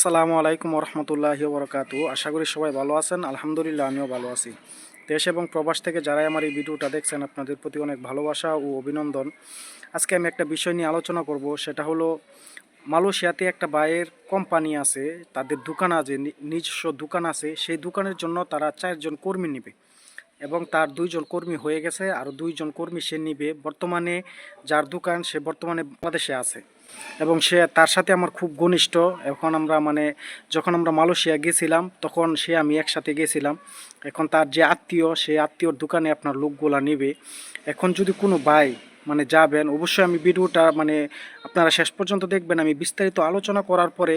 আসসালামু আলাইকুম রহমতুল্লাহি বরকাতু। আশা করি সবাই ভালো আছেন। আলহামদুলিল্লাহ আমিও ভালো আছি। দেশ এবং প্রবাস থেকে যারাই আমার এই ভিডিওটা দেখছেন আপনাদের প্রতি অনেক ভালোবাসা ও অভিনন্দন। আজকে আমি একটা বিষয় নিয়ে আলোচনা করব, সেটা হলো মালয়েশিয়াতে একটা ভাইয়ের কোম্পানি আছে, তাদের দোকান আছে, নিজস্ব দোকান আছে। সেই দোকানের জন্য তারা 4 জন কর্মী নেবে এবং তার 2 জন কর্মী হয়ে গেছে, আরও 2 জন কর্মী সে নিবে। বর্তমানে যার দোকান সে বর্তমানে বাংলাদেশে আছে এবং সে তার সাথে আমার খুব ঘনিষ্ঠ। এখন আমরা যখন আমরা মালয়েশিয়া গেছিলাম তখন সে আমি একসাথে গেছিলাম। এখন তার যে আত্মীয়, সেই আত্মীয়র দোকানে আপনার লোকগুলা নেবে। এখন যদি কোনো ভাই যাবেন, অবশ্যই আমি ভিডিওটা আপনারা শেষ পর্যন্ত দেখবেন। আমি বিস্তারিত আলোচনা করার পরে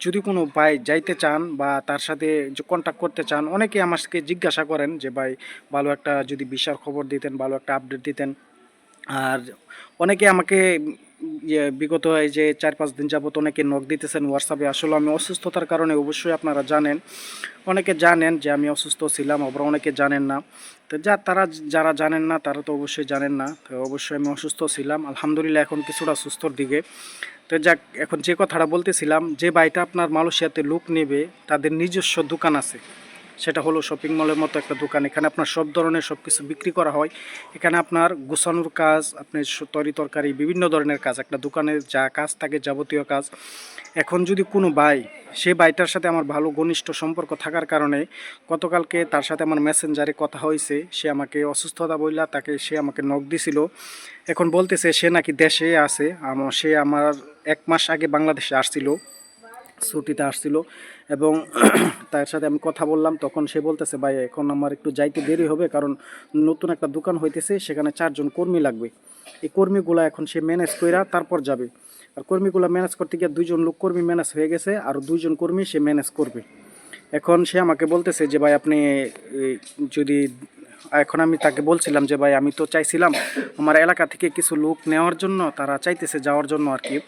যদি কোনো ভাই যাইতে চান বা তার সাথে কন্ট্যাক্ট করতে চান, অনেকে আমাকে জিজ্ঞাসা করেন যে ভাই ভালো একটা যদি ভিসার খবর দিতেন, ভালো একটা আপডেট দিতেন। আর অনেকে আমাকে বিগত এই যে 4-5 দিন যাবত অনেকে নক দিতেছেন হোয়াটসঅ্যাপে। আসলে আমি অসুস্থতার কারণে, অবশ্যই আপনারা জানেন, অনেকে জানেন যে আমি অসুস্থ ছিলাম, আবার অনেকে জানেন না। তো যারা জানেন না তারা তো অবশ্যই জানেন না। তো অবশ্যই আমি অসুস্থ ছিলাম, আলহামদুলিল্লাহ এখন কিছুটা সুস্থর দিকে। তো যাক, এখন যে কথাটা বলতেছিলাম, যে ভাইটা আপনার মালয়েশিয়াতে লোক নেবে তাদের নিজস্ব দোকান আছে। সেটা হলো শপিং মলের মতো একটা দোকান। এখানে আপনার সব ধরনের সব কিছু বিক্রি করা হয়। এখানে আপনার গোছানোর কাজ, আপনি তরি তরকারি বিভিন্ন ধরনের কাজ, একটা দোকানের যা কাজ থাকে যাবতীয় কাজ। এখন যদি কোনো ভাই, সে ভাইটার সাথে আমার ভালো ঘনিষ্ঠ সম্পর্ক থাকার কারণে গতকালকে তার সাথে আমার মেসেঞ্জারে কথা হয়েছে। সে আমাকে অসুস্থতা বললা সে আমাকে নক দিছিল। এখন বলতেছে সে নাকি দেশে আছে। সে আমার 1 মাস আগে বাংলাদেশে আসছিল, ছুটিতে আসছিল এবং তার সাথে আমি কথা বললাম। তখন সে বলতেছে ভাই এখন আমার একটু যাইতে দেরি হবে, কারণ নতুন একটা দোকান হইতেছে, সেখানে 4 জন কর্মী লাগবে। এই কর্মীগুলো এখন সে ম্যানেজ কইরা তারপর যাবে। আর কর্মীগুলো ম্যানেজ করতে গিয়ে 2 জন লোক কর্মী ম্যানেজ হয়ে গেছে, আর 2 জন কর্মী সে ম্যানেজ করবে। এখন সে আমাকে বলতেছে যে ভাই আপনি যদি, এখন আমি তাকে বলছিলাম যে ভাই আমি তো চাইছিলাম আমার এলাকা থেকে কিছু লোক নেওয়ার জন্য, তারা চাইতেছে যাওয়ার জন্য আর কি।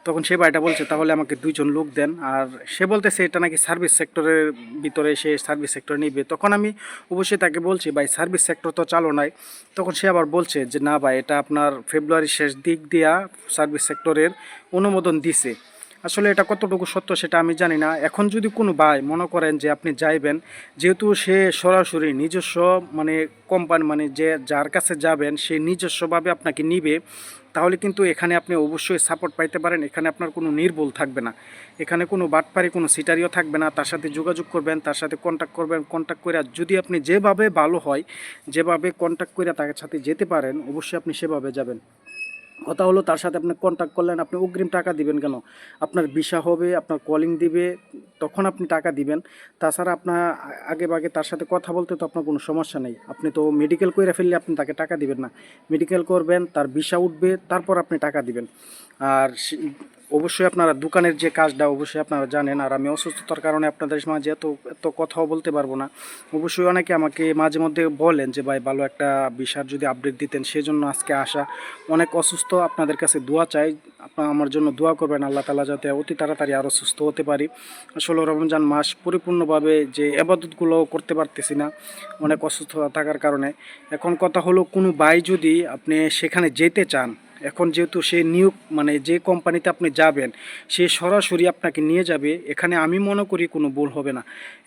তখন সে ভাইটা বলছে তাহলে আমাকে 2 জন লোক দেন। আর সে বলতেছে এটা নাকি সার্ভিস সেক্টরের ভিতরে, সে সার্ভিস সেক্টর নিবে। তখন আমি অবশ্যই তাকে বলছি ভাই সার্ভিস সেক্টর তো চালু নাই। তখন সে আবার বলছে যে না ভাই, এটা আপনার ফেব্রুয়ারির শেষ দিক দিয়া সার্ভিস সেক্টরের অনুমোদন দিছে। আসলে এটা কতটুকু সত্য সেটা আমি জানি না। এখন যদি কোনো ভাই মনে করেন যে আপনি যাইবেন, যেহেতু সে সরাসরি নিজস্ব কোম্পানি, যে যার কাছে যাবেন সে নিজস্বভাবে আপনাকে নিবে, তাহলে কিন্তু এখানে আপনি অবশ্যই সাপোর্ট পাইতে পারেন। এখানে আপনার কোনো নির্ভুল থাকবে না, এখানে কোনো বাটপারি কোনো সিটারিও থাকবে না। তার সাথে যোগাযোগ করবেন, তার সাথে কন্ট্যাক্ট করবেন, কন্ট্যাক্ট করে যদি আপনি যেভাবে ভালো হয়, যেভাবে কন্ট্যাক্ট করে তার সাথে যেতে পারেন, অবশ্যই আপনি সেভাবে যাবেন। কথা হলো তার সাথে আপনি কন্ট্যাক্ট করলেন, আপনি অগ্রিম টাকা দিবেন কেন? আপনার ভিসা হবে, আপনার কলিং দিবে, তখন আপনি টাকা দিবেন। তাছাড়া আপনার আগে ভাগে তার সাথে কথা বলতে তো আপনার কোনো সমস্যা নেই। আপনি তো মেডিকেল করে ফেললে আপনি তাকে টাকা দিবেন না। মেডিকেল করবেন, তার ভিসা উঠবে, তারপর আপনি টাকা দিবেন। আর অবশ্যই আপনারা দোকানের যে কাজটা অবশ্যই আপনারা জানেন। আর আমি অসুস্থতার কারণে আপনাদের মাঝে এত এত কথাও বলতে পারবো না। অবশ্যই অনেকে আমাকে মাঝে মধ্যে বলেন যে ভাই ভালো একটা ভিসার যদি আপডেট দিতেন, সেজন্য আজকে আসা। অনেক অসুস্থ, আপনাদের কাছে দোয়া চাই, আপনারা আমার জন্য দোয়া করবেন আল্লাহ তাআলা যাতে অতি তাড়াতাড়ি আরও সুস্থ হতে পারি। আসলে রমজান মাস পরিপূর্ণভাবে যে ইবাদতগুলো করতে পারতেছি না, অনেক অসুস্থতা থাকার কারণে। এখন কথা হলো কোনো ভাই যদি আপনি সেখানে যেতে চান, এখন যেহেতু সে নিয়োগ যে কোম্পানিতে আপনি যাবেন সে সরাসরি আপনাকে নিয়ে যাবে, এখানে আমি মনে করি কোনো ভুল হবে না।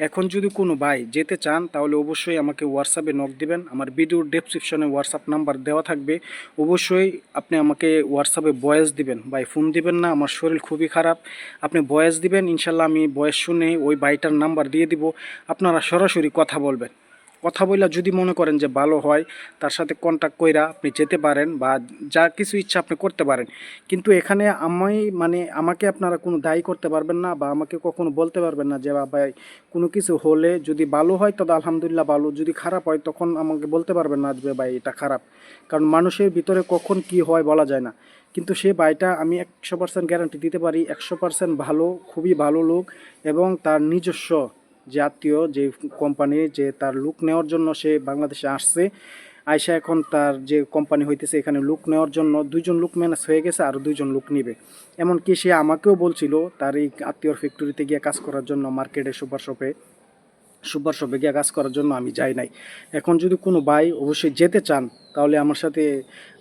এখন যদি কোনো ভাই যেতে চান তাহলে অবশ্যই আমাকে হোয়াটসঅ্যাপে নক দিবেন। আমার ভিডিওর ডেসক্রিপশনে হোয়াটসঅ্যাপ নাম্বার দেওয়া থাকবে। অবশ্যই আপনি আমাকে হোয়াটসঅ্যাপে ভয়েস দিবেন, ভাই ফোন দিবেন না, আমার শরীর খুবই খারাপ। আপনি ভয়েস দিবেন, ইনশাল্লাহ আমি ভয়েস শুনে ওই ভাইটার নাম্বার দিয়ে দিব। আপনারা সরাসরি কথা বলবেন। কথা বইলা যদি মনে করেন যে ভালো হয়, তার সাথে কন্ট্যাক্ট কইরা আপনি যেতে পারেন বা যা কিছু ইচ্ছা আপনি করতে পারেন। কিন্তু এখানে আমি আমাকে আপনারা কোনো দায়ী করতে পারবেন না বা আমাকে কখনো বলতে পারবেন না যে ভাই কোনো কিছু হলে যদি ভালো হয় তবে আলহামদুলিল্লাহ ভালো, যদি খারাপ হয় তখন আমাকে বলতে পারবেন না যে ভাই এটা খারাপ। কারণ মানুষের ভিতরে কখন কি হয় বলা যায় না। কিন্তু সে ভাইটা আমি 100% গ্যারান্টি দিতে পারি, 100% ভালো, খুবই ভালো লোক। এবং তার নিজস্ব যে আত্মীয়, যে কোম্পানি, যে তার লুক নেওয়ার জন্য সে বাংলাদেশে আসছে, আয়সা এখন তার যে কোম্পানি হইতেছে এখানে লুক নেওয়ার জন্য 2 জন লুক ম্যানেজ হয়ে গেছে, আরও 2 জন লুক নিবে। এমনকি সে আমাকেও বলছিল তার এই আত্মীয়র ফ্যাক্টরিতে গিয়ে কাজ করার জন্য, মার্কেটে সুপার শপে। সুপার শপে গিয়ে কাজ করার জন্য আমি যাই নাই। এখন যদি কোনো ভাই অবশ্যই যেতে চান তাহলে আমার সাথে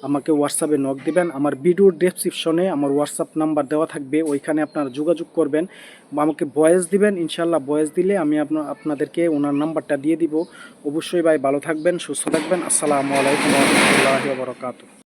আমাকে হোয়াটসঅ্যাপে নক দিবেন। আমার ভিডিওর ডেসক্রিপশনে আমার হোয়াটসঅ্যাপ নাম্বার দেওয়া থাকবে, ওইখানে আপনারা যোগাযোগ করবেন বা আমাকে ভয়েস দিবেন। ইনশাল্লাহ ভয়েস দিলে আমি আপনাদেরকে ওনার নাম্বারটা দিয়ে দিব। অবশ্যই ভাই ভালো থাকবেন, সুস্থ থাকবেন। আসসালামু আলাইকুম ওয়া রাহমাতুল্লাহি ওয়া বারাকাতুহু।